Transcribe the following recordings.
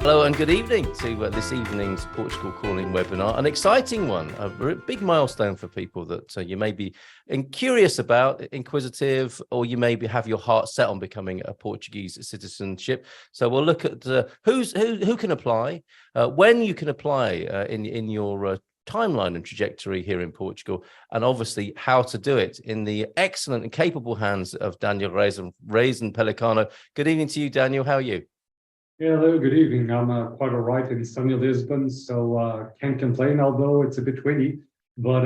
Hello and good evening to this evening's Portugal Calling webinar, an exciting one, a big milestone for people that you may be curious about, inquisitive, or you maybe have your heart set on becoming a Portuguese citizenship. So we'll look at who can apply, when you can apply in your timeline and trajectory here in Portugal, and obviously how to do it in the excellent and capable hands of Daniel Reis and Reis Pellicano. Good evening to you, Daniel. How are you? Yeah, hello, good evening. I'm quite all right in sunny Lisbon, so can't complain, although it's a bit windy, but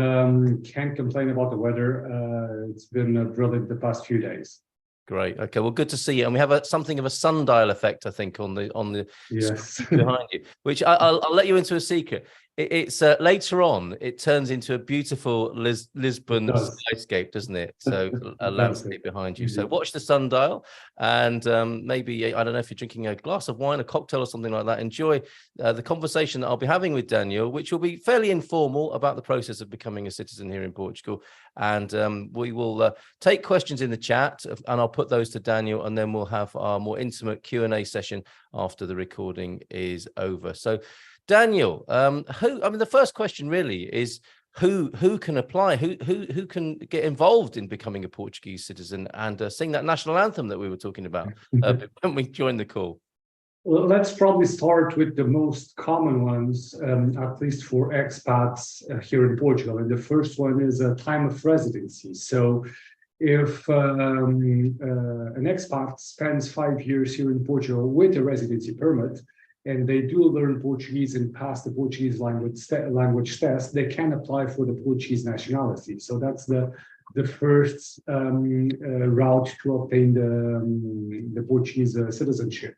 can't complain about the weather. It's been brilliant the past few days. Great. Okay. Well, good to see you. And we have something of a sundial effect, I think, on the Yes. behind you, which I'll let you into a secret. It's later on, it turns into a beautiful Lisbon skyscape, doesn't it? So a landscape behind you. So watch the sundial, and maybe, I don't know if you're drinking a glass of wine, a cocktail or something like that. Enjoy the conversation that I'll be having with Daniel, which will be fairly informal about the process of becoming a citizen here in Portugal. And we will take questions in the chat, and I'll put those to Daniel, and then we'll have our more intimate Q&A session after the recording is over. So Daniel, the first question really is who can apply, who can get involved in becoming a Portuguese citizen and sing that national anthem that we were talking about when we joined the call? Well, let's probably start with the most common ones, at least for expats here in Portugal. And the first one is a time of residency. So if an expat spends 5 years here in Portugal with a residency permit, and they do learn Portuguese and pass the Portuguese language test, they can apply for the Portuguese nationality. So that's the first route to obtain the Portuguese citizenship.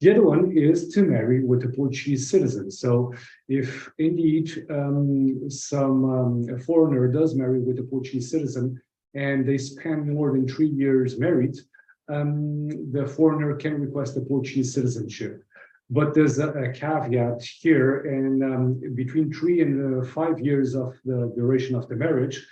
The other one is to marry with a Portuguese citizen. So if indeed a foreigner does marry with a Portuguese citizen and they spend more than 3 years married, the foreigner can request a Portuguese citizenship. But there's a caveat here, and between 3 and 5 years of the duration of the marriage,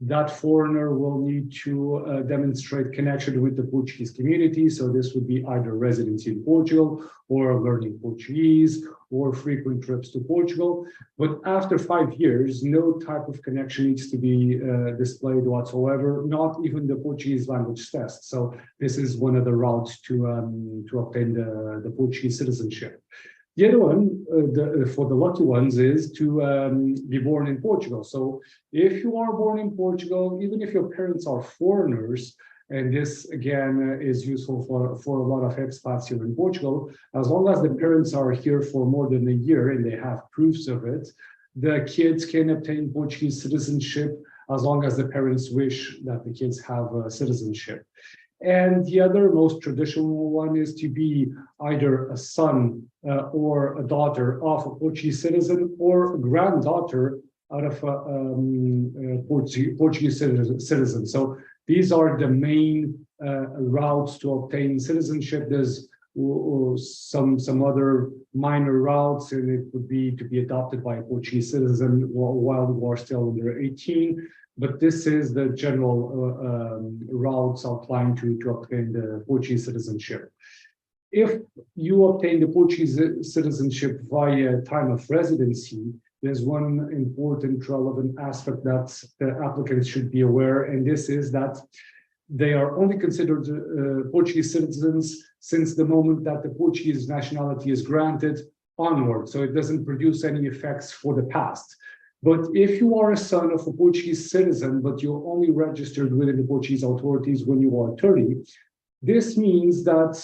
that foreigner will need to demonstrate connection with the Portuguese community. So this would be either residency in Portugal or learning Portuguese or frequent trips to Portugal. But after 5 years, no type of connection needs to be displayed whatsoever, not even the Portuguese language test. So this is one of the routes to obtain the Portuguese citizenship. The other one, for the lucky ones, is to be born in Portugal. So if you are born in Portugal, even if your parents are foreigners, and this again is useful for a lot of expats here in Portugal, as long as the parents are here for more than a year and they have proofs of it, the kids can obtain Portuguese citizenship as long as the parents wish that the kids have citizenship. And the other most traditional one is to be either a son or a daughter of a Portuguese citizen or a granddaughter out of a Portuguese citizen. So these are the main routes to obtain citizenship. There's some other minor routes, and it would be to be adopted by a Portuguese citizen while you are still under 18. But this is the general routes outlined to obtain the Portuguese citizenship. If you obtain the Portuguese citizenship via time of residency, there's one important relevant aspect that the applicants should be aware, and this is that they are only considered Portuguese citizens since the moment that the Portuguese nationality is granted onward. So it doesn't produce any effects for the past. But if you are a son of a Portuguese citizen, but you're only registered within the Portuguese authorities when you are 30, this means that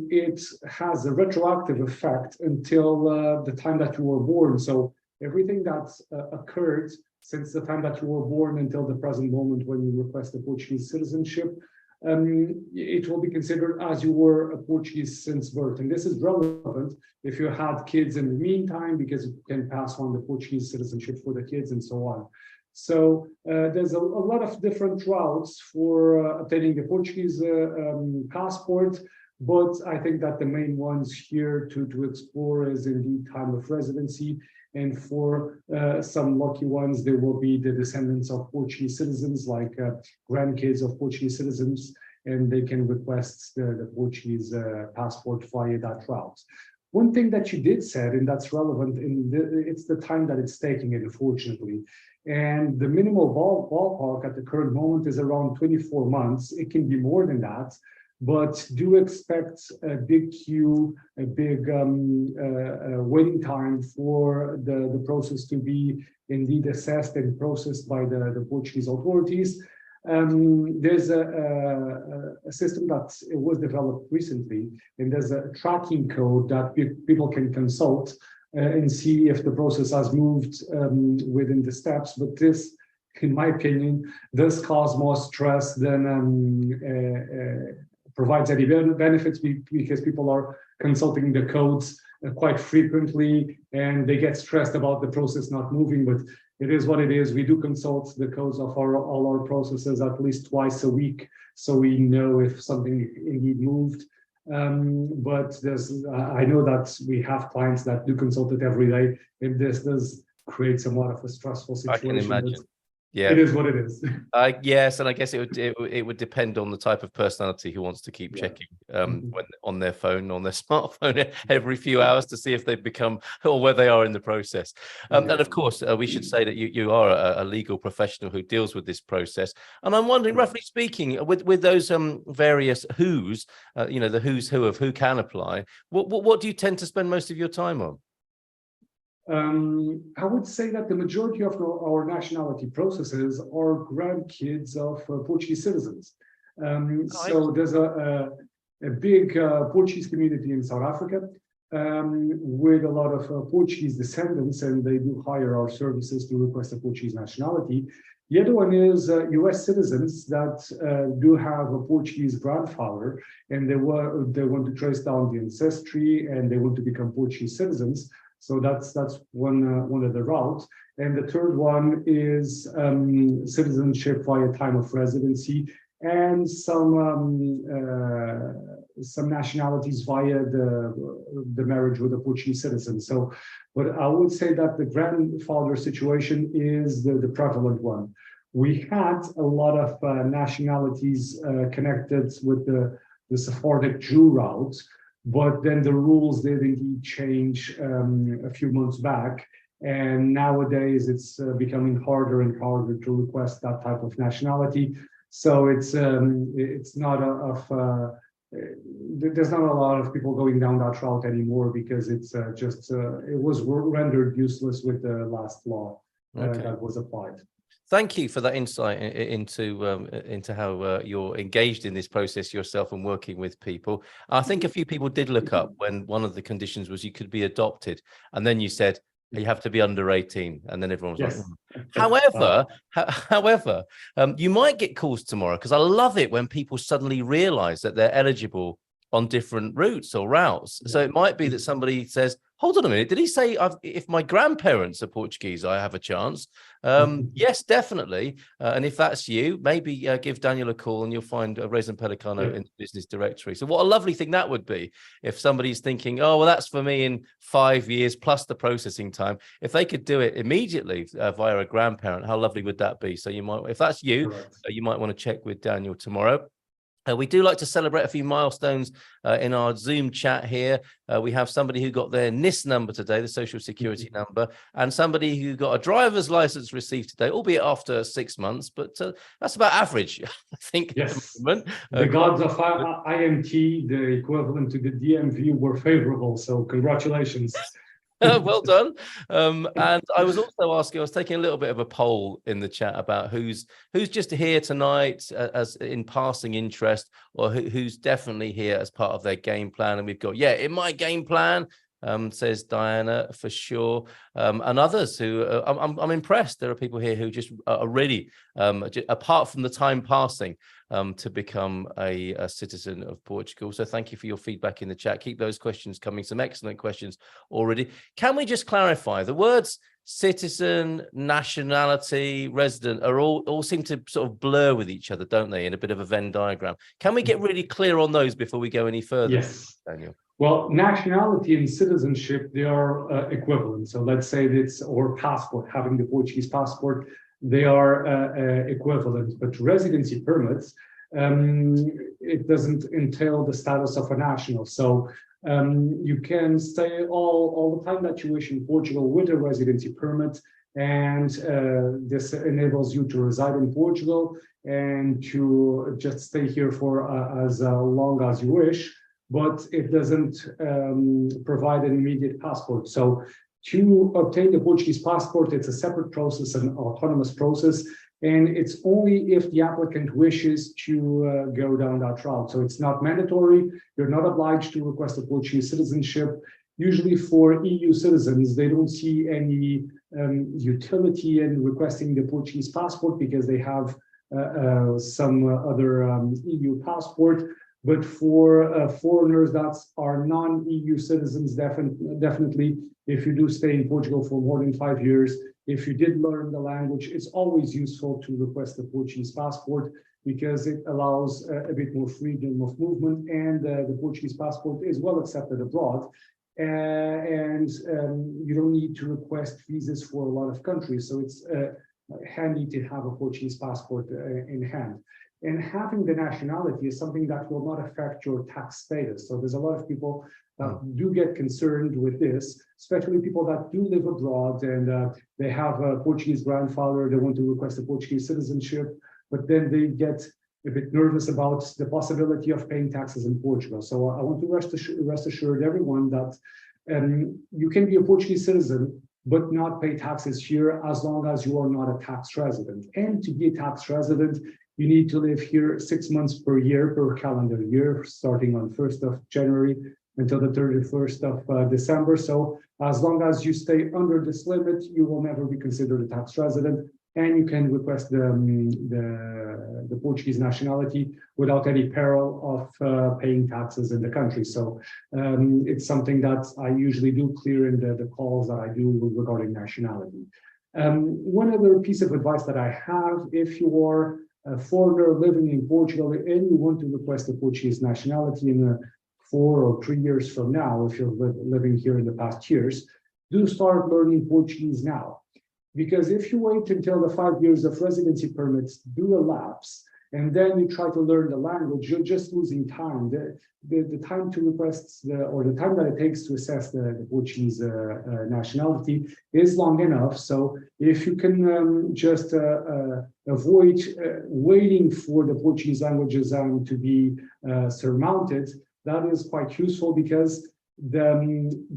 it has a retroactive effect until the time that you were born. So everything that's occurred since the time that you were born until the present moment when you request the Portuguese citizenship, it will be considered as you were a Portuguese since birth. And this is relevant if you had kids in the meantime, because it can pass on the Portuguese citizenship for the kids and so on. So there's a lot of different routes for obtaining the Portuguese passport, but I think that the main ones here to explore is indeed time of residency. And for some lucky ones, there will be the descendants of Portuguese citizens, like grandkids of Portuguese citizens, and they can request the Portuguese passport via that route. One thing that you did said, and that's relevant, it's the time that it's taking it, unfortunately. And the minimal ballpark at the current moment is around 24 months. It can be more than that, but do expect a big queue, a big waiting time for the process to be indeed assessed and processed by the Portuguese authorities. There's a system that it was developed recently, and there's a tracking code that people can consult and see if the process has moved within the steps. But this, in my opinion, does cause more stress than provides any benefits, because people are consulting the codes quite frequently and they get stressed about the process not moving. But it is what it is. We do consult the codes of all our processes at least twice a week, so we know if something indeed moved. But I know that we have clients that do consult it every day, and this does create somewhat of a stressful situation. I can imagine. Yeah, it is what it is. Yes, and I guess it would depend on the type of personality who wants to keep checking when on their phone, on their smartphone every few hours to see if they've become or where they are in the process. And of course, we should say that you are a legal professional who deals with this process. And I'm wondering, roughly speaking, with those various who's, the who's who of who can apply, what do you tend to spend most of your time on? I would say that the majority of our nationality processes are grandkids of Portuguese citizens. So there's a big Portuguese community in South Africa with a lot of Portuguese descendants, and they do hire our services to request a Portuguese nationality. The other one is US citizens that do have a Portuguese grandfather, and they want to trace down the ancestry and they want to become Portuguese citizens. So that's one of the routes. And the third one is citizenship via time of residency, and some nationalities via the marriage with a Portuguese citizen. So, but I would say that the grandfather situation is the prevalent one. We had a lot of nationalities connected with the Sephardic Jew route, but then the rules did indeed change a few months back, and nowadays it's becoming harder and harder to request that type of nationality. So it's not there's not a lot of people going down that route anymore, because it's it was rendered useless with the last law that was applied. Thank you for that insight into how you're engaged in this process yourself and working with people. I think a few people did look up when one of the conditions was you could be adopted, and then you said you have to be under 18, and then everyone was like, However, you might get calls tomorrow, because I love it when people suddenly realize that they're eligible on different routes or routes. So it might be that somebody says, hold on a minute, did he say if my grandparents are Portuguese, I have a chance? Yes, definitely. And if that's you, maybe give Daniel a call and you'll find Reis Pellicano in the business directory. So what a lovely thing that would be if somebody's thinking, oh, well, that's for me in 5 years plus the processing time. If they could do it immediately via a grandparent, how lovely would that be? So you might, if that's you, you might want to check with Daniel tomorrow. We do like to celebrate a few milestones in our Zoom chat here. We have somebody who got their NIS number today, the social security number, and somebody who got a driver's license received today, albeit after 6 months, but that's about average, I think. Yes, the gods of IMT, the equivalent to the DMV, were favorable, so congratulations. Well done. And I was also asking, I was taking a little bit of a poll in the chat about who's just here tonight as in passing interest, or who's definitely here as part of their game plan. And we've got, in my game plan, says Diana, for sure, and others who I'm impressed. There are people here who just are ready, apart from the time passing, to become a citizen of Portugal. So thank you for your feedback in the chat. Keep those questions coming. Some excellent questions already. Can we just clarify the words citizen, nationality, resident are all seem to sort of blur with each other, don't they, in a bit of a Venn diagram? Can we get really clear on those before we go any further? Yes, Daniel. Well, nationality and citizenship, they are equivalent. So let's say it's, or passport, having the Portuguese passport, they are equivalent. But residency permits, it doesn't entail the status of a national. So You can stay all the time that you wish in Portugal with a residency permit, and this enables you to reside in Portugal and to just stay here for as long as you wish, but it doesn't provide an immediate passport. So to obtain the Portuguese passport, it's a separate process, an autonomous process, and it's only if the applicant wishes to go down that route. So it's not mandatory. You're not obliged to request a Portuguese citizenship. Usually for EU citizens, they don't see any utility in requesting the Portuguese passport because they have some other EU passport. But for foreigners that are non-EU citizens, definitely, if you do stay in Portugal for more than 5 years, if you did learn the language, it's always useful to request a Portuguese passport because it allows a bit more freedom of movement, and the Portuguese passport is well accepted abroad. And you don't need to request visas for a lot of countries. So it's handy to have a Portuguese passport in hand. And having the nationality is something that will not affect your tax status. So there's a lot of people that do get concerned with this, especially people that do live abroad and they have a Portuguese grandfather, they want to request a Portuguese citizenship, but then they get a bit nervous about the possibility of paying taxes in Portugal. So I want to rest assured everyone that you can be a Portuguese citizen but not pay taxes here as long as you are not a tax resident. And to be a tax resident, you need to live here 6 months per year, per calendar year, starting on 1st of January until the 31st of December. So as long as you stay under this limit, you will never be considered a tax resident, and you can request the Portuguese nationality without any peril of paying taxes in the country. So it's something that I usually do clear in the calls that I do regarding nationality. One other piece of advice that I have, if you are a foreigner living in Portugal and you want to request a Portuguese nationality in 4 or 3 years from now, if you're living here in the past years, do start learning Portuguese now. Because if you wait until the 5 years of residency permits do elapse, and then you try to learn the language, you're just losing time. The time to request, or the time that it takes to assess the Portuguese nationality is long enough. So if you can just avoid waiting for the Portuguese language exam to be surmounted, that is quite useful, because the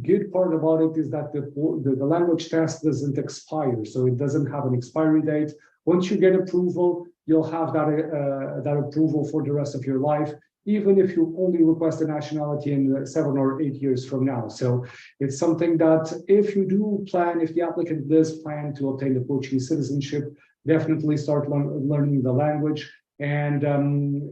good part about it is that the language test doesn't expire, so it doesn't have an expiry date. Once you get approval, you'll have that approval for the rest of your life, even if you only request a nationality in 7 or 8 years from now. So it's something that if you do plan, if the applicant does plan to obtain the Portuguese citizenship, definitely start learning the language. And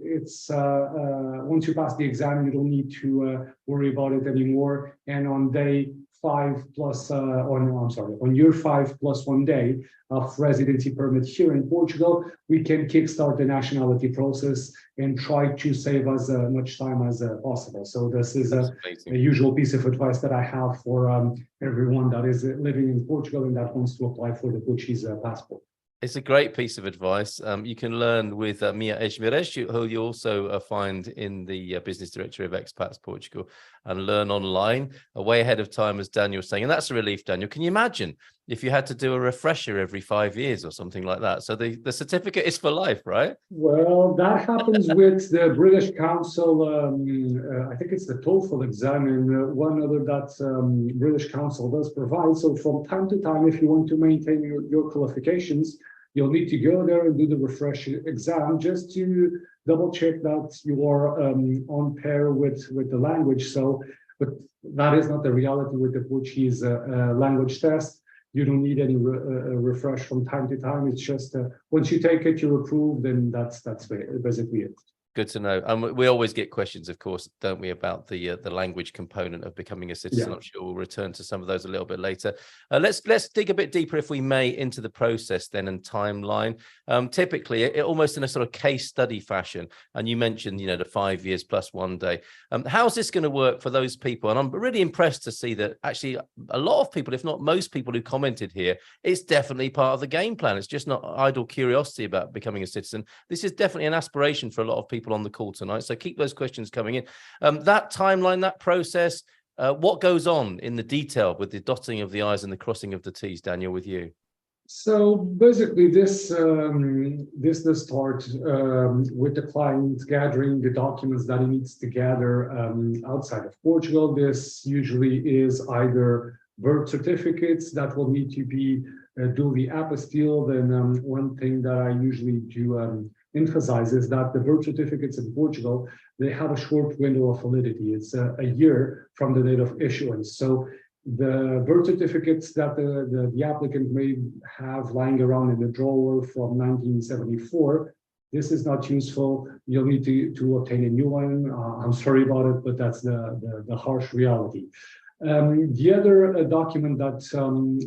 it's once you pass the exam, you don't need to worry about it anymore. And on day 5 plus, on year 5 plus 1 day of residency permit here in Portugal, we can kickstart the nationality process and try to save as much time as possible. So this is a usual piece of advice that I have for everyone that is living in Portugal and that wants to apply for the Portuguese passport. It's a great piece of advice. You can learn with Mia Ejmires, who you also find in the Business Directory of Expats Portugal, and learn online way ahead of time, as Daniel was saying. And that's a relief, Daniel. Can you imagine if you had to do a refresher every 5 years or something like that? So the certificate is for life, right? Well, that happens with the British Council. I think it's the TOEFL exam, and one other that British Council does provide. So from time to time, if you want to maintain your qualifications, you'll need to go there and do the refresh exam just to double check that you are on pair with the language. So, but that is not the reality with the Portuguese language test. You don't need any refresh from time to time. It's just once you take it, you're approved, and that's basically it. Good to know. And we always get questions, of course, don't we, about the language component of becoming a citizen. Yeah. I'm sure we'll return to some of those a little bit later. Let's dig a bit deeper, if we may, into the process then and timeline. Typically, it almost in a sort of case study fashion. And you mentioned, the 5 years plus 1 day. How's this going to work for those people? And I'm really impressed to see that actually a lot of people, if not most people who commented here, it's definitely part of the game plan. It's just not idle curiosity about becoming a citizen. This is definitely an aspiration for a lot of people people on the call tonight, so keep those questions coming in. That timeline, that process, what goes on in the detail with the dotting of the I's and the crossing of the T's, Daniel, with you? So basically, this does start with the client gathering the documents that he needs to gather outside of Portugal. This usually is either birth certificates that will need to be duly apostilled. And one thing that I usually do emphasize is that the birth certificates in Portugal, they have a short window of validity. It's a year from the date of issuance. So the birth certificates that the applicant may have lying around in the drawer from 1974, this is not useful. You'll need to obtain a new one. I'm sorry about it, but that's the harsh reality. The other document that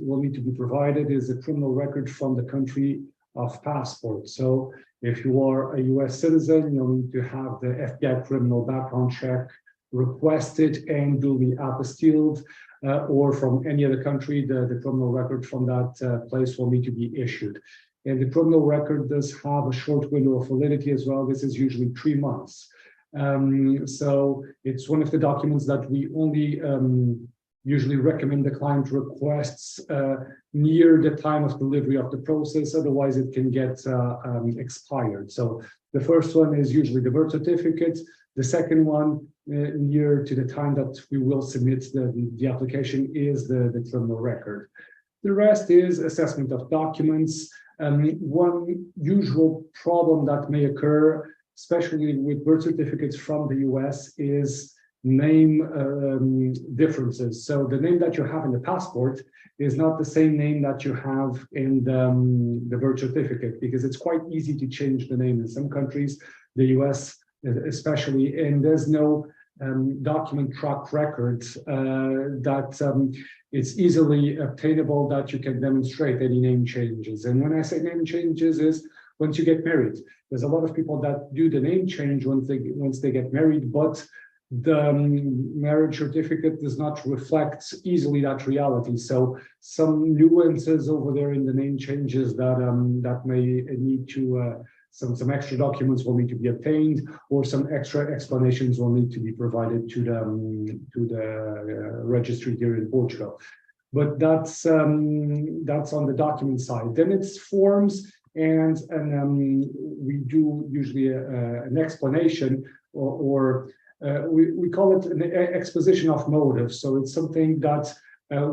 will need to be provided is a criminal record from the country of passport. So if you are a US citizen, you'll need to have the FBI criminal background check requested and duly apostilled, or from any other country, the criminal record from that place will need to be issued. And the criminal record does have a short window of validity as well. This is usually 3 months. So it's one of the documents that we only usually recommend the client requests near the time of delivery of the process, otherwise it can get expired. So the first one is usually the birth certificate. The second one, near to the time that we will submit the application, is the criminal record. The rest is assessment of documents. One usual problem that may occur, especially with birth certificates from the US, is name differences. So the name that you have in the passport is not the same name that you have in the birth certificate, because it's quite easy to change the name in some countries, the US especially, and there's no document track record that it's easily obtainable that you can demonstrate any name changes. And when I say name changes, is once you get married. There's a lot of people that do the name change once they get married, but the marriage certificate does not reflect easily that reality. So some nuances over there in the name changes that may need to some extra documents will need to be obtained, or some extra explanations will need to be provided to the registry here in Portugal. But that's on the document side. Then it's forms, and we do usually an explanation, or we call it an exposition of motive. So it's something that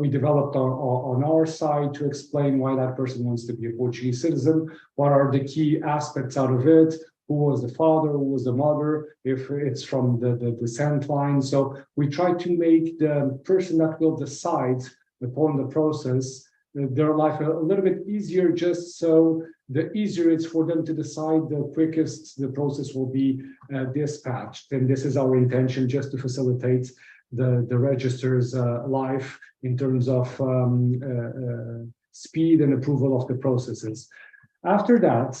we developed on our side to explain why that person wants to be a Portuguese citizen, what are the key aspects out of it, who was the father, who was the mother, if it's from the descent line. So we try to make the person that will decide upon the process their life a little bit easier, just so the easier it's for them to decide, the quickest the process will be dispatched. And this is our intention, just to facilitate the registrar's life in terms of speed and approval of the processes. After that,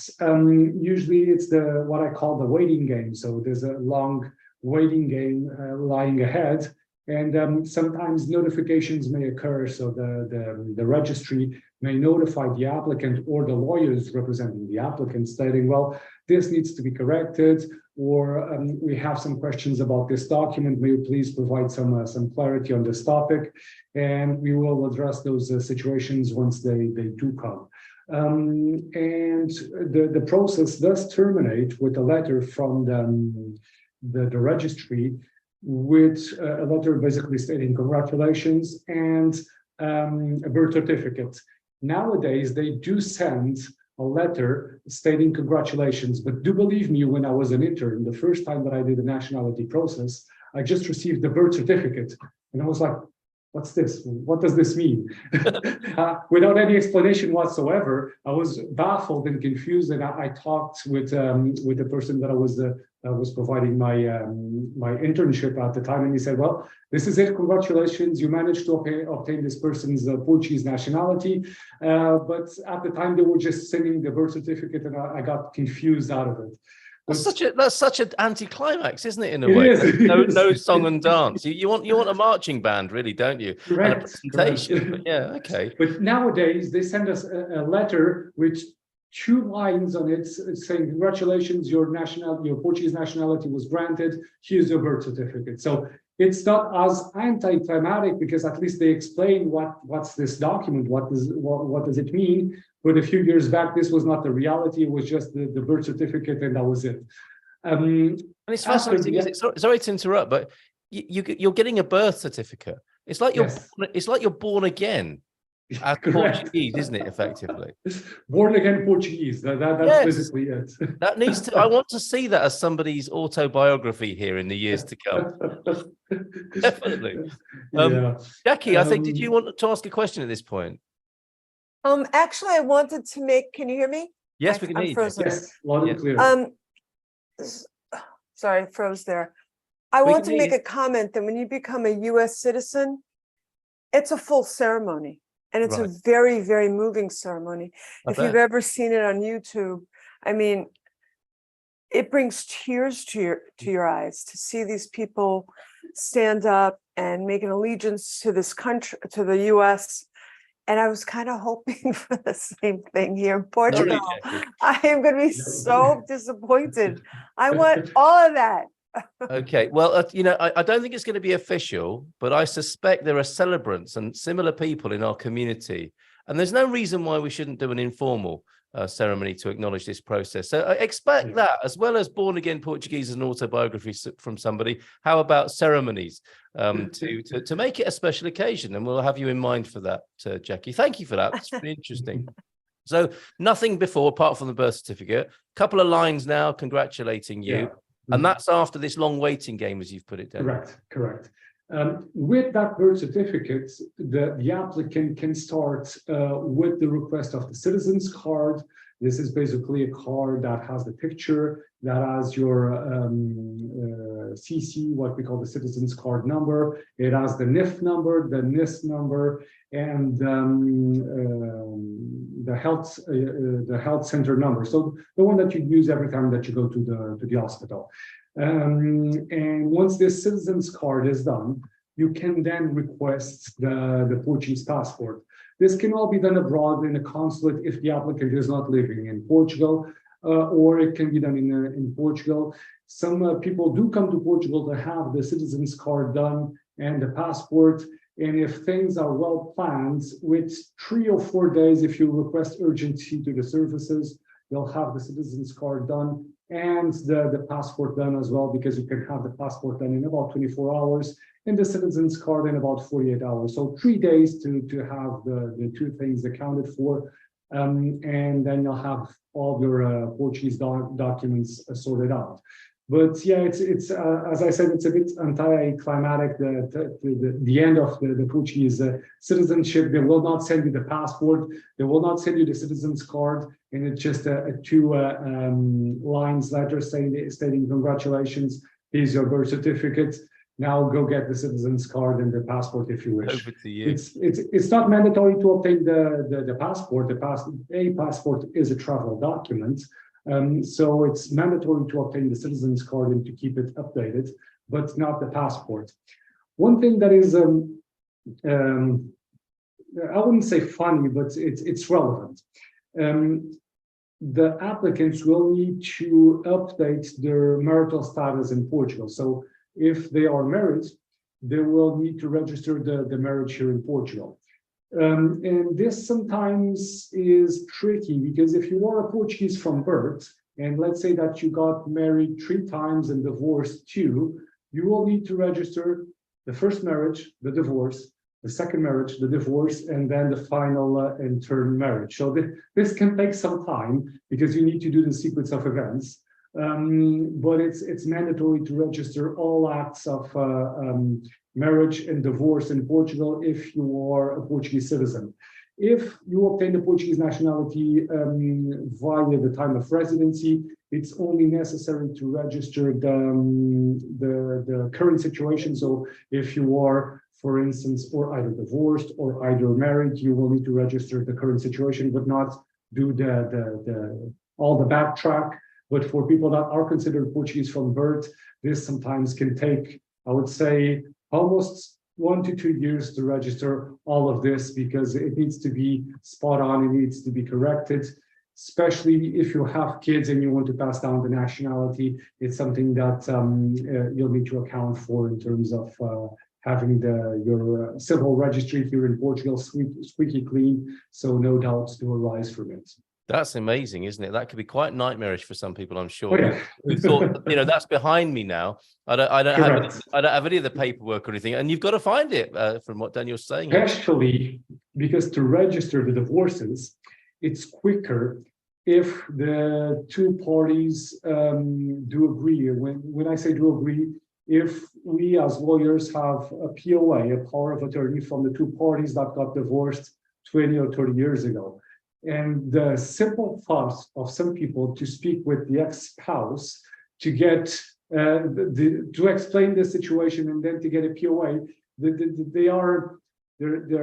usually it's what I call the waiting game. So there's a long waiting game lying ahead, and sometimes notifications may occur. So the registry may notify the applicant or the lawyers representing the applicant, stating, well, this needs to be corrected, or we have some questions about this document. May you please provide some clarity on this topic? And we will address those situations once they do come. And the process does terminate with a letter from the registry, with a letter basically stating congratulations and a birth certificate. Nowadays, they do send a letter stating congratulations, but do believe me, when I was an intern, the first time that I did the nationality process, I just received the birth certificate, and I was like, what's this? What does this mean? Without any explanation whatsoever, I was baffled and confused, and I talked with the person that I was providing my internship at the time, and he said, well, this is it, congratulations, you managed to obtain this person's Portuguese nationality, but at the time they were just sending the birth certificate, and I got confused out of it. That's such an anticlimax, isn't it? In a way, no song and dance. You want a marching band, really, don't you? Correct. And a presentation. Correct. But yeah, okay. But nowadays they send us a letter which 2 lines on it saying, congratulations, your Portuguese nationality was granted, here's your birth certificate. So it's not as anticlimactic, because at least they explain what's this document, what does it mean. But a few years back, this was not the reality. It was just the birth certificate, and that was it. And it's fascinating, isn't it? Sorry to interrupt, but you're getting a birth certificate. It's like you're born again. As Portuguese, isn't it, effectively? Born again Portuguese. That's basically it. That needs to. I want to see that as somebody's autobiography here in the years to come. Definitely. Jackie, I think, did you want to ask a question at this point? Actually, I wanted to make. Can you hear me? Yes, we can hear you. Yes, loud and clear. Sorry, I froze there. I want to make a comment that when you become a U.S. citizen, it's a full ceremony. And it's a very, very moving ceremony. If you've ever seen it on YouTube, I mean, it brings tears to your eyes to see these people stand up and make an allegiance to this country, to the U.S. And I was kind of hoping for the same thing here in Portugal. I am going to be so disappointed. I want all of that. Okay, well, I don't think it's going to be official, but I suspect there are celebrants and similar people in our community, and there's no reason why we shouldn't do an informal ceremony to acknowledge this process. So expect that, as well as Born Again Portuguese as an autobiography from somebody. How about ceremonies to make it a special occasion? And we'll have you in mind for that, Jackie. Thank you for that. It's really interesting. So nothing before, apart from the birth certificate. A couple of lines now congratulating you. Yeah. And that's after this long waiting game, as you've put it down. Correct. With that birth certificate, the applicant can start with the request of the citizen's card. This is basically a card that has the picture, that has your CC, what we call the citizen's card number. It has the NIF number, the NIS number, and the health center number. So the one that you use every time that you go to the hospital. And once this citizen's card is done, you can then request the Portuguese passport. This can all be done abroad in a consulate if the applicant is not living in Portugal, or it can be done in Portugal. Some people do come to Portugal to have the citizen's card done and the passport. And if things are well planned, with 3 or 4 days, if you request urgency to the services, you'll have the citizen's card done and the passport done as well, because you can have the passport done in about 24 hours and the citizen's card in about 48 hours. So 3 days to have the 2 things accounted for. And then you'll have all your Portuguese documents sorted out. But yeah, it's as I said, it's a bit anticlimactic, the end of the Portuguese citizenship. They will not send you the passport. They will not send you the citizen's card. And it's just a 2 lines letter stating congratulations, here's your birth certificate. Now go get the citizen's card and the passport if you wish. Over to you. It's not mandatory to obtain the passport. A passport is a travel document. So it's mandatory to obtain the citizen's card and to keep it updated, but not the passport. One thing that is, I wouldn't say funny, but it's relevant. The applicants will need to update their marital status in Portugal. So if they are married, they will need to register the marriage here in Portugal. And this sometimes is tricky, because if you are a Portuguese from birth, and let's say that you got married 3 times and divorced 2, you will need to register the first marriage, the divorce, the second marriage, the divorce, and then the final and third marriage. So this can take some time, because you need to do the sequence of events. But it's mandatory to register all acts of marriage and divorce in Portugal if you are a Portuguese citizen. If you obtain the Portuguese nationality via the time of residency, it's only necessary to register the current situation. So if you are, for instance, or either divorced or either married, you will need to register the current situation, but not do all the backtrack. But for people that are considered Portuguese from birth, this sometimes can take, I would say, almost 1 to 2 years to register all of this, because it needs to be spot on, it needs to be corrected. especially if you have kids and you want to pass down the nationality. It's something that you'll need to account for in terms of having your civil registry here in Portugal squeaky clean, so no doubts to arise from it. That's amazing, isn't it? That could be quite nightmarish for some people, I'm sure. Oh, yeah. Who thought, that's behind me now. I don't have any of the paperwork or anything, and you've got to find it from what Daniel's saying. Especially because to register the divorces, it's quicker if the two parties do agree. When I say do agree, if we as lawyers have a POA, a power of attorney from the two parties that got divorced 20 or 30 years ago. And the simple thought of some people to speak with the ex-spouse to get to explain the situation and then to get a POA, they're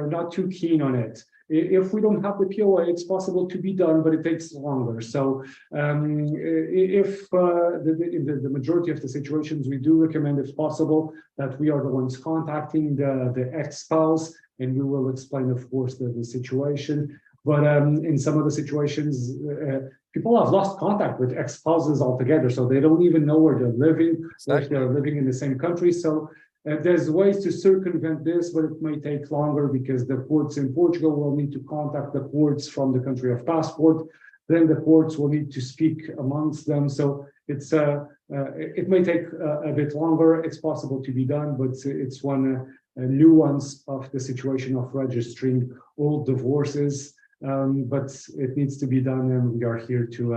not too keen on it. If we don't have the POA, it's possible to be done, but it takes longer. So if in the majority of the situations, we do recommend, if possible, that we are the ones contacting the ex-spouse, and we will explain, of course, the situation. But in some of the situations, people have lost contact with ex-spouses altogether, so they don't even know where they're living, or if they're living in the same country. So there's ways to circumvent this, but it may take longer because the courts in Portugal will need to contact the courts from the country of passport. Then the courts will need to speak amongst them. So it may take a bit longer. It's possible to be done, but it's one nuance of the situation of registering all divorces. But it needs to be done, and we are here to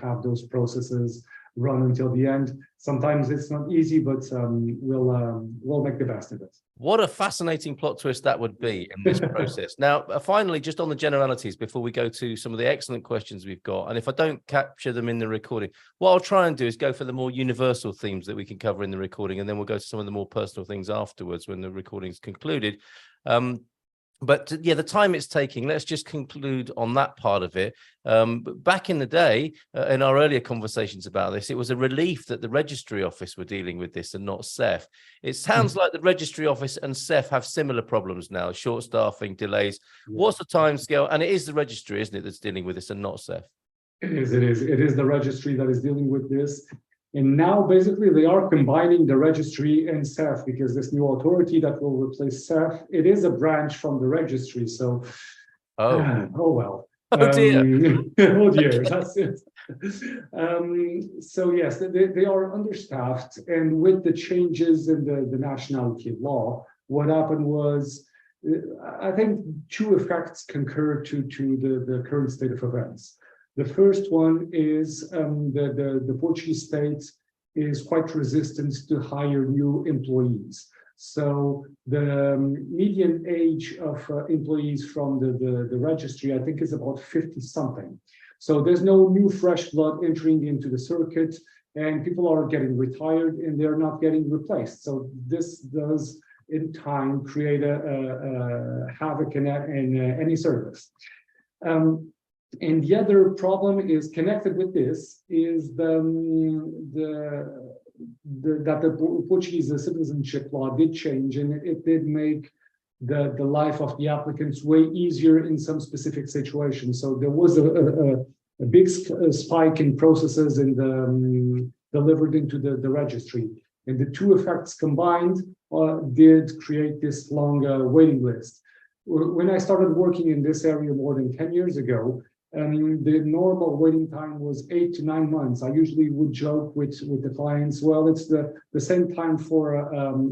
have those processes run until the end. Sometimes it's not easy, but we'll make the best of it. What a fascinating plot twist that would be in this process. Now, finally, just on the generalities, before we go to some of the excellent questions we've got, and if I don't capture them in the recording, what I'll try and do is go for the more universal themes that we can cover in the recording, and then we'll go to some of the more personal things afterwards when the recording's concluded. But yeah, the time it's taking, let's just conclude on that part of it. Back in the day, in our earlier conversations about this, it was a relief that the registry office were dealing with this and not CEF. It sounds like the registry office and CEF have similar problems now, short staffing, delays. What's the timescale? And it is the registry, isn't it, that's dealing with this and not CEF? It is. It is the registry that is dealing with this. And now, basically, they are combining the registry and CEF, because this new authority that will replace CEF, it is a branch from the registry. So, oh well. Oh dear. Oh dear, that's it. So yes, they are understaffed, and with the changes in the nationality law, what happened was, I think two effects concur to the current state of events. The first one is the Portuguese state is quite resistant to hire new employees. So the median age of employees from the registry, I think, is about 50-something. So there's no new fresh blood entering into the circuit, and people are getting retired and they're not getting replaced. So this does, in time, create a havoc in any service. And the other problem is connected with this is that the Portuguese citizenship law did change, and it did make the life of the applicants way easier in some specific situations. So there was a big spike in processes and delivered into the registry. And the two effects combined did create this long waiting list. When I started working in this area more than 10 years ago, the normal waiting time was 8 to 9 months. I usually would joke with the clients, well, it's the same time for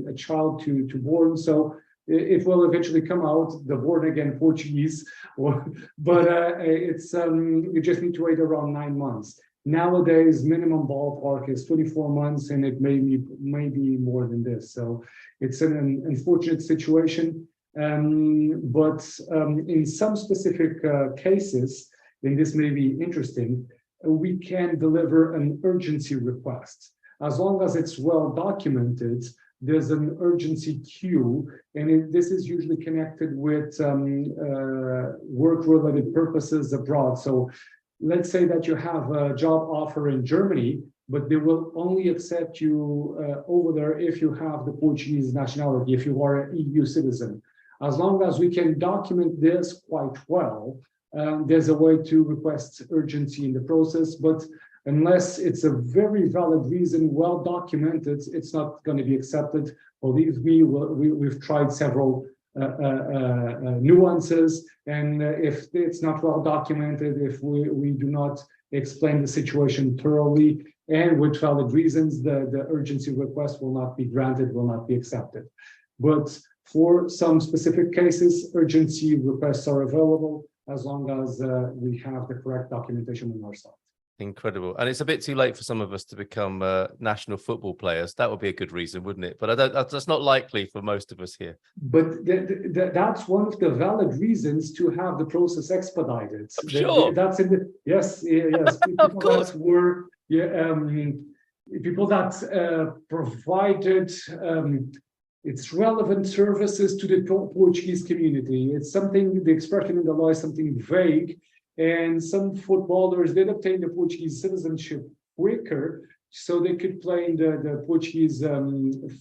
a child to born, so it will eventually come out, the born again Portuguese, but it's you just need to wait around 9 months. Nowadays, minimum ballpark is 24 months, and it may be more than this. So it's an unfortunate situation, but in some specific cases, and this may be interesting, we can deliver an urgency request. As long as it's well documented, there's an urgency queue, and this is usually connected with work-related purposes abroad. So let's say that you have a job offer in Germany, but they will only accept you over there if you have the Portuguese nationality, if you are an EU citizen. As long as we can document this quite well, there's a way to request urgency in the process, but unless it's a very valid reason, well documented, it's not going to be accepted. Believe me, we've tried several nuances, and if it's not well documented, if we do not explain the situation thoroughly and with valid reasons, the urgency request will not be granted, will not be accepted. But for some specific cases, urgency requests are available as long as we have the correct documentation on our side. Incredible. And it's a bit too late for some of us to become national football players. That would be a good reason, wouldn't it? But that's not likely for most of us here. But that's one of the valid reasons to have the process expedited. Sure. That's in the, yes. Of course. People that provided its relevant services to the Portuguese community. It's something, the expression in the law is something vague. And some footballers did obtain the Portuguese citizenship quicker, so they could play in the Portuguese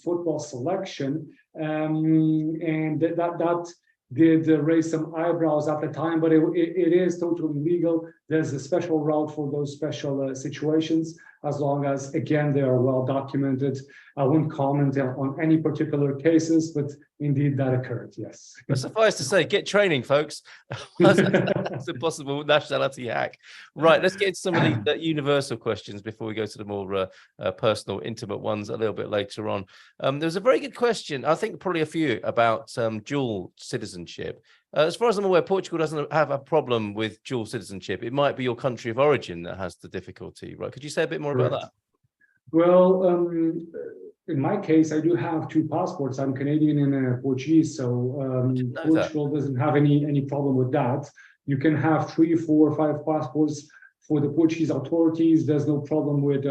football selection. And that did raise some eyebrows at the time, but it is totally legal. There's a special route for those special situations, as long as, again, they are well documented. I won't comment on any particular cases, but indeed that occurred, yes. But suffice to say, get training, folks. That's a possible nationality hack. Right, let's get into some of the universal questions before we go to the more personal, intimate ones a little bit later on. There was a very good question, I think probably a few, about dual citizenship. As far as I'm aware, Portugal doesn't have a problem with dual citizenship. It might be your country of origin that has the difficulty, right? Could you say a bit more about that? Well, in my case, I do have two passports. I'm Canadian and Portuguese, so Portugal doesn't have any problem with that. You can have 3, 4, 5 passports. For the Portuguese authorities, there's no problem with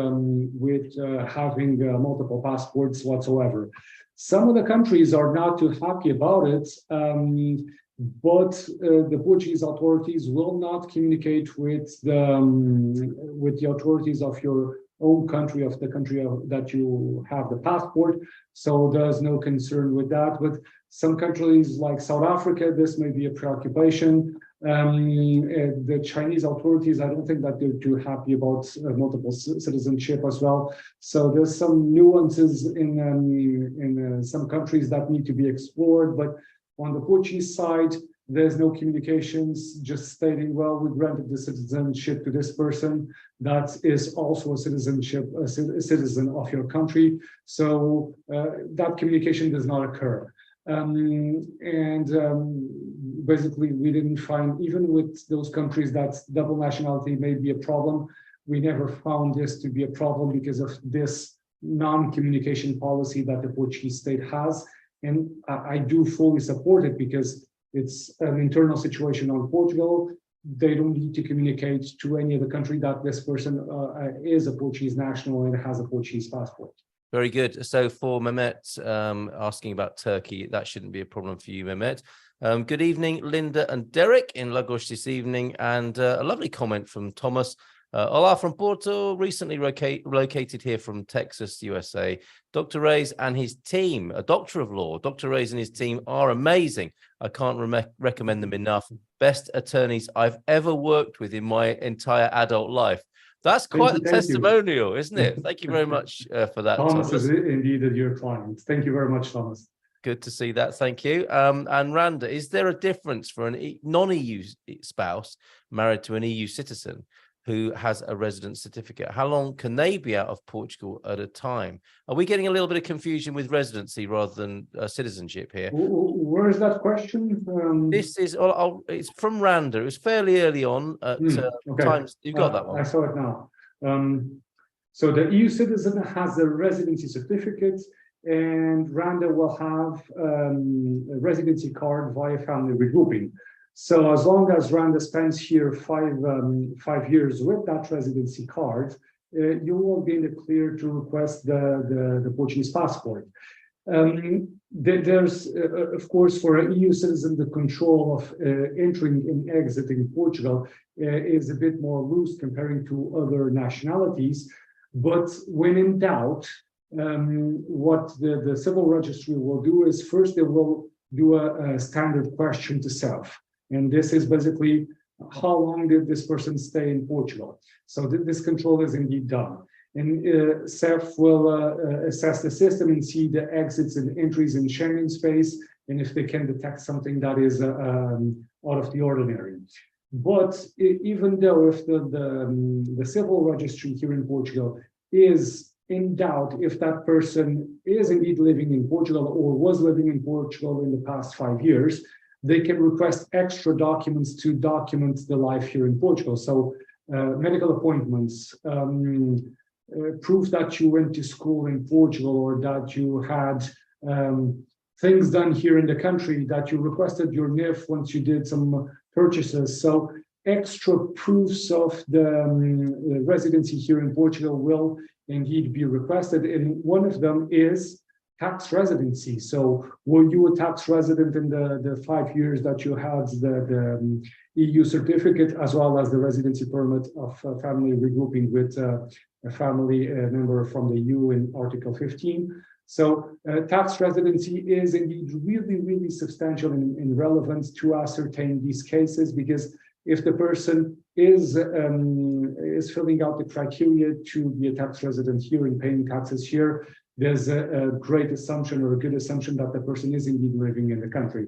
having multiple passports whatsoever. Some of the countries are not too happy about it. But the Portuguese authorities will not communicate with the authorities of your own country, of the country that you have the passport. So there's no concern with that. But some countries like South Africa, this may be a preoccupation. The Chinese authorities, I don't think that they're too happy about multiple citizenship as well. So there's some nuances in some countries that need to be explored. But on the Portuguese side, there's no communications, just stating, well, we granted the citizenship to this person that is also a citizen of your country. So that communication does not occur. Basically, we didn't find, even with those countries that double nationality may be a problem, we never found this to be a problem because of this non-communication policy that the Portuguese state has. And I do fully support it because it's an internal situation on Portugal. They don't need to communicate to any other country that this person is a Portuguese national and has a Portuguese passport. Very good. So for Mehmet asking about Turkey, that shouldn't be a problem for you, Mehmet. Good evening, Linda and Derek in Lagos this evening. And a lovely comment from Thomas. Hola from Porto, recently located here from Texas, USA. Dr. Reis and his team, a doctor of law, Dr. Reis and his team are amazing. I can't recommend them enough. Best attorneys I've ever worked with in my entire adult life. That's quite a testimonial, isn't it? Thank you very much for that. Thomas is indeed a dear client. Thank you very much, Thomas. Good to see that. Thank you. And Randa, is there a difference for a non-EU spouse married to an EU citizen who has a residence certificate? How long can they be out of Portugal at a time? Are we getting a little bit of confusion with residency rather than citizenship here? Where is that question? This is, it's from Randa. It was fairly early on at times. You've got that one. I saw it now. So the EU citizen has a residency certificate, and Randa will have a residency card via family regrouping. So as long as Randa spends here 5 years with that residency card, you will be in the clear to request the Portuguese passport. There's, of course, for an EU citizen, the control of entering and exiting Portugal is a bit more loose comparing to other nationalities. But when in doubt, what the civil registry will do is first they will do a standard question to self. And this is basically how long did this person stay in Portugal? So this control is indeed done. And CEF will assess the system and see the exits and entries in Schengen space, and if they can detect something that is out of the ordinary. But even though if the civil registry here in Portugal is in doubt if that person is indeed living in Portugal or was living in Portugal in the past 5 years, they can request extra documents to document the life here in Portugal. So medical appointments, proof that you went to school in Portugal or that you had things done here in the country, that you requested your NIF once you did some purchases. So extra proofs of the residency here in Portugal will indeed be requested. And one of them is tax residency. So were you a tax resident in the 5 years that you had the EU certificate, as well as the residency permit of family regrouping with a family member from the EU in Article 15. So tax residency is indeed really, really substantial and relevant to ascertain these cases, because if the person is filling out the criteria to be a tax resident here and paying taxes here, there's a great assumption or a good assumption that the person is indeed living in the country.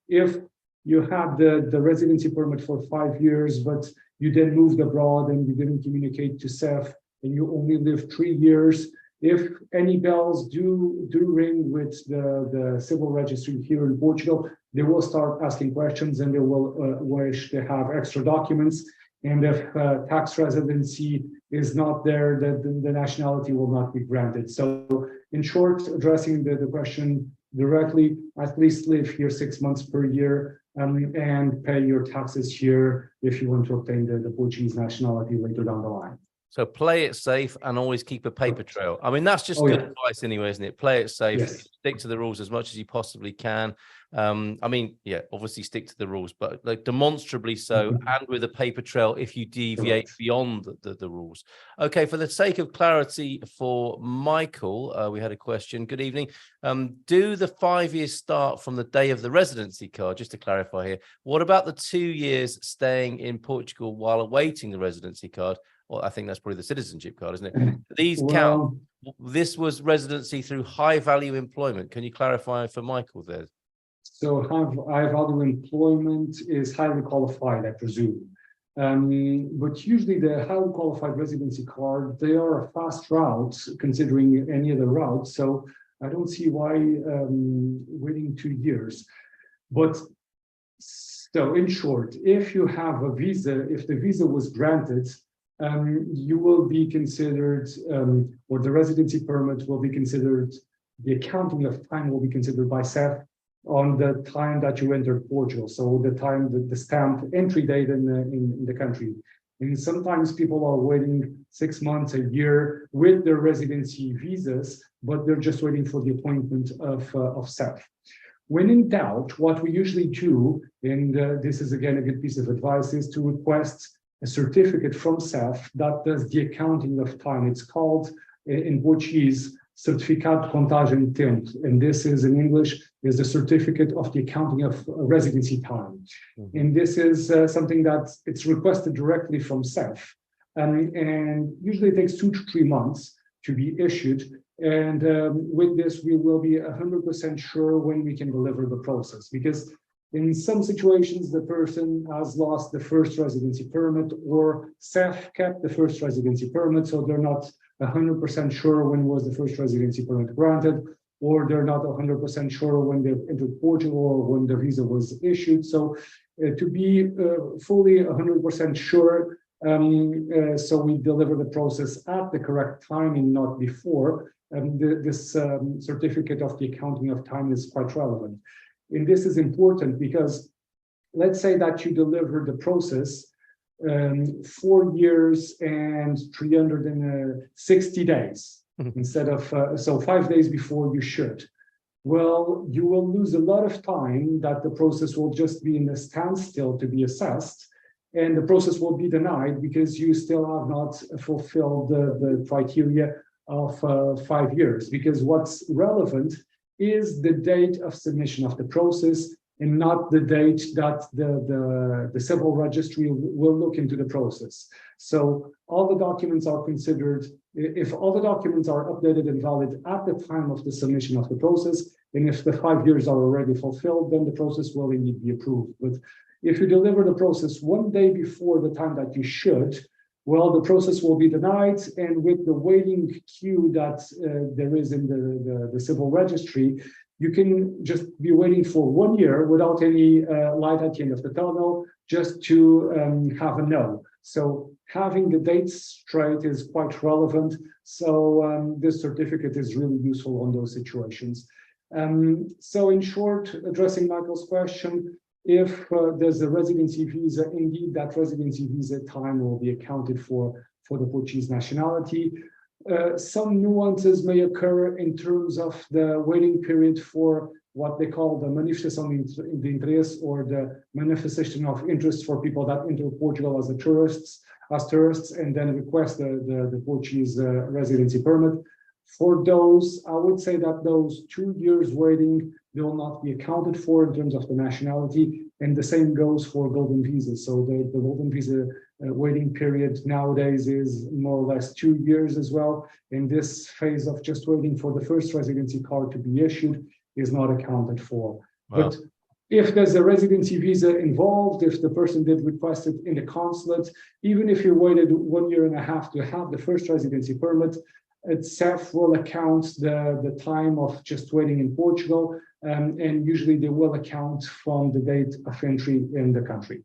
If you have the residency permit for 5 years, but you then moved abroad and you didn't communicate to CEF and you only lived 3 years, if any bells do ring with the civil registry here in Portugal, they will start asking questions and they will wish to have extra documents. And if tax residency is not there, the nationality will not be granted. So in short, addressing the question directly, at least live here 6 months per year and pay your taxes here if you want to obtain the Portuguese nationality later down the line. So play it safe and always keep a paper trail. I mean, that's just good advice anyway, isn't it? Play it safe, stick to the rules as much as you possibly can. I mean, yeah, obviously stick to the rules, but like demonstrably so, and with a paper trail if you deviate beyond the rules. Okay, for the sake of clarity for Michael, we had a question. Good evening. Do the 5 years start from the day of the residency card? Just to clarify here, what about the 2 years staying in Portugal while awaiting the residency card? Well, I think that's probably the citizenship card, isn't it? These count. This was residency through high value employment. Can you clarify for Michael there? So high value employment is highly qualified, I presume. But usually the highly qualified residency card, they are a fast route considering any other route. So I don't see why waiting 2 years. But so in short, if you have a visa, if the visa was granted, you will be considered, or the residency permit will be considered, the accounting of time will be considered by CEF on the time that you entered Portugal. So the time, the stamped entry date in the country. And sometimes people are waiting 6 months, a year with their residency visas, but they're just waiting for the appointment of CEF. When in doubt, what we usually do, and this is again a good piece of advice, is to request a certificate from CEF that does the accounting of time. It's called in Portuguese Certificado de Contagem de Tempo, and this is in English is the certificate of the accounting of residency time. And this is something that it's requested directly from CEF, and usually it takes 2 to 3 months to be issued. And with this, we will be 100% sure when we can deliver the process, because in some situations, the person has lost the first residency permit, or CEF kept the first residency permit, so they're not 100% sure when was the first residency permit granted, or they're not 100% sure when they entered Portugal or when the visa was issued. So to be fully 100% sure, so we deliver the process at the correct time and not before, this certificate of the accounting of time is quite relevant. And this is important because let's say that you deliver the process 4 years and 360 days instead of, so 5 days before you should. Well, you will lose a lot of time that the process will just be in a standstill to be assessed, and the process will be denied because you still have not fulfilled the criteria of 5 years. Because what's relevant is the date of submission of the process and not the date that the civil registry will look into the process. So all the documents are considered, if all the documents are updated and valid at the time of the submission of the process, and if the 5 years are already fulfilled, then the process will indeed be approved. But if you deliver the process one day before the time that you should, well, the process will be denied, and with the waiting queue that there is in the civil registry, you can just be waiting for 1 year without any light at the end of the tunnel, just to have a no. So having the dates straight is quite relevant. So this certificate is really useful on those situations. So in short, addressing Michael's question, if there's a residency visa, indeed that residency visa time will be accounted for the Portuguese nationality. Some nuances may occur in terms of the waiting period for what they call the manifestação de interesse, or the manifestation of interest for people that enter Portugal as tourists and then request the Portuguese residency permit. For those, I would say that those 2 years waiting will not be accounted for in terms of the nationality, and the same goes for golden visas. So the golden visa waiting period nowadays is more or less 2 years as well. In this phase of just waiting for the first residency card to be issued is not accounted for. Wow. But if there's a residency visa involved, if the person did request it in the consulate, even if you waited 1.5 years to have the first residency permit, itself will account the time of just waiting in Portugal, and usually they will account from the date of entry in the country.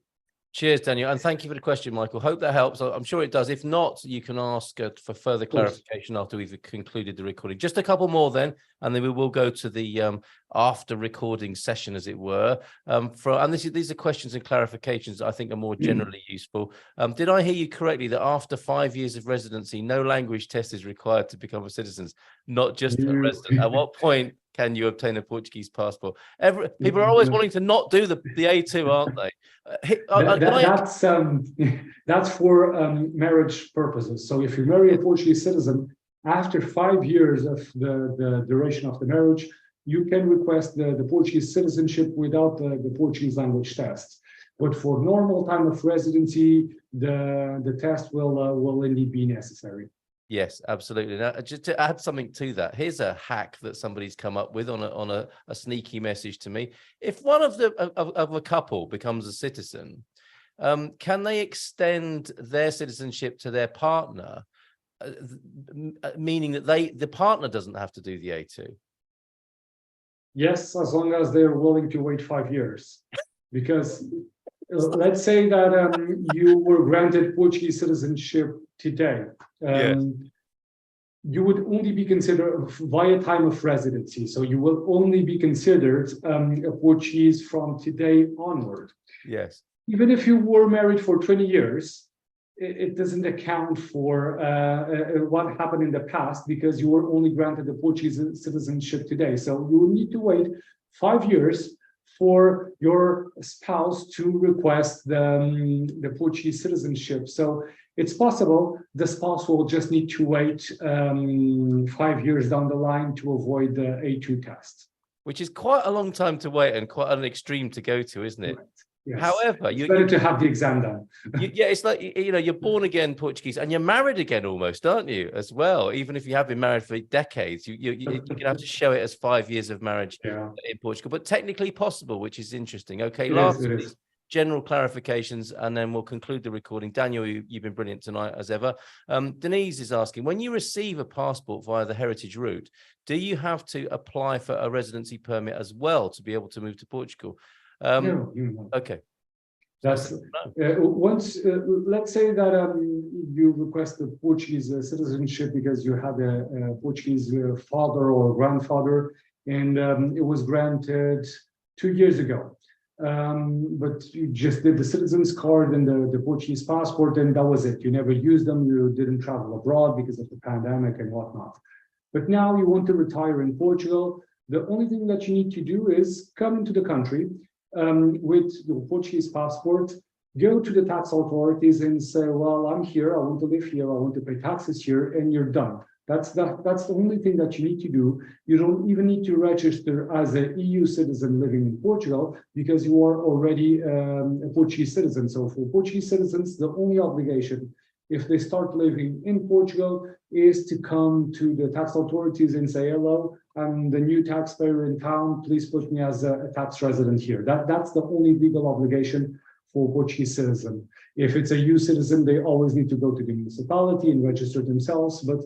Cheers, Daniel, and thank you for the question, Michael. Hope that helps. I'm sure it does. If not, you can ask for further clarification after we've concluded the recording. Just a couple more then, and then we will go to the after recording session, as it were. And these are questions and clarifications that I think are more generally useful. Did I hear you correctly that after 5 years of residency, no language test is required to become a citizen, not just a resident? At what point can you obtain a Portuguese passport? People are always wanting to not do the A2, aren't they? That's for marriage purposes. So if you marry a Portuguese citizen, after 5 years of the duration of the marriage, you can request the Portuguese citizenship without the Portuguese language test. But for normal time of residency, the test will indeed be necessary. Yes, absolutely. Now, just to add something to that, here's a hack that somebody's come up with on a sneaky message to me. If one of a couple becomes a citizen, can they extend their citizenship to their partner, meaning that the partner doesn't have to do the A2? Yes, as long as they're willing to wait 5 years. Because let's say that you were granted Portuguese citizenship today. You would only be considered via time of residency. So you will only be considered a Portuguese from today onward. Yes. Even if you were married for 20 years, it doesn't account for what happened in the past, because you were only granted the Portuguese citizenship today. So you will need to wait 5 years for your spouse to request the Portuguese citizenship. So it's possible the spouse will just need to wait 5 years down the line to avoid the A2 test. Which is quite a long time to wait and quite an extreme to go to, isn't it? Right. Yes. However, it's better to have the exam done. It's like, you're born again Portuguese and you're married again almost, aren't you, as well? Even if you have been married for decades, you're going to have to show it as 5 years of marriage in Portugal, but technically possible, which is interesting. Okay, last of these general clarifications, and then we'll conclude the recording. Daniel, you've been brilliant tonight, as ever. Denise is asking, when you receive a passport via the heritage route, do you have to apply for a residency permit as well to be able to move to Portugal? No. Okay. That's once. Let's say that you request the Portuguese citizenship because you had a Portuguese father or grandfather, and it was granted 2 years ago. But you just did the citizen's card and the Portuguese passport, and that was it. You never used them. You didn't travel abroad because of the pandemic and whatnot. But now you want to retire in Portugal. The only thing that you need to do is come into the country with your Portuguese passport, go to the tax authorities and say, well, I'm here, I want to live here, I want to pay taxes here, and you're done. That's the only thing that you need to do. You don't even need to register as an EU citizen living in Portugal because you are already a Portuguese citizen. So for Portuguese citizens, the only obligation, if they start living in Portugal, is to come to the tax authorities and say, hello, I'm the new taxpayer in town, please put me as a tax resident here. That's the only legal obligation for Portuguese citizen. If it's a EU citizen, they always need to go to the municipality and register themselves. But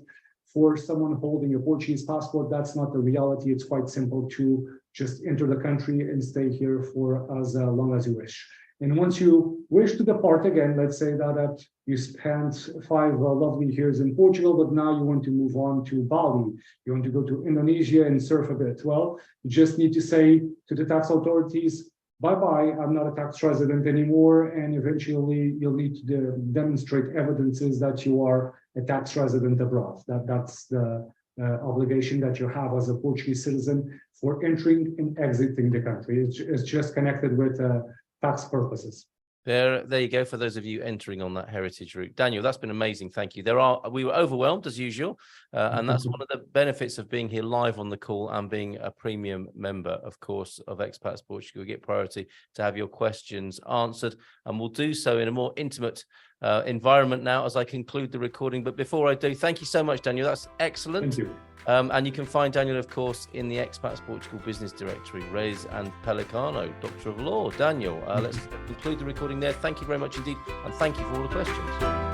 for someone holding a Portuguese passport, that's not the reality. It's quite simple to just enter the country and stay here for as long as you wish. And once you wish to depart again, let's say that you spent 5 lovely years in Portugal, but now you want to move on to Bali, you want to go to Indonesia and surf a bit. Well, you just need to say to the tax authorities, bye-bye, I'm not a tax resident anymore. And eventually you'll need to demonstrate evidences that you are a tax resident abroad. That's the obligation that you have as a Portuguese citizen for entering and exiting the country. It's just connected with tax purposes. There you go. For those of you entering on that heritage route, Daniel, that's been amazing. Thank you. We were overwhelmed as usual, and that's one of the benefits of being here live on the call and being a premium member, of course, of Expats Portugal. We get priority to have your questions answered, and we'll do so in a more intimate environment now as I conclude the recording. But before I do, thank you so much, Daniel. That's excellent. Thank you. And you can find Daniel, of course, in the Expats Portugal Business Directory. Reis and Pellicano, Doctor of Law. Daniel, let's conclude the recording there. Thank you very much indeed, and thank you for all the questions.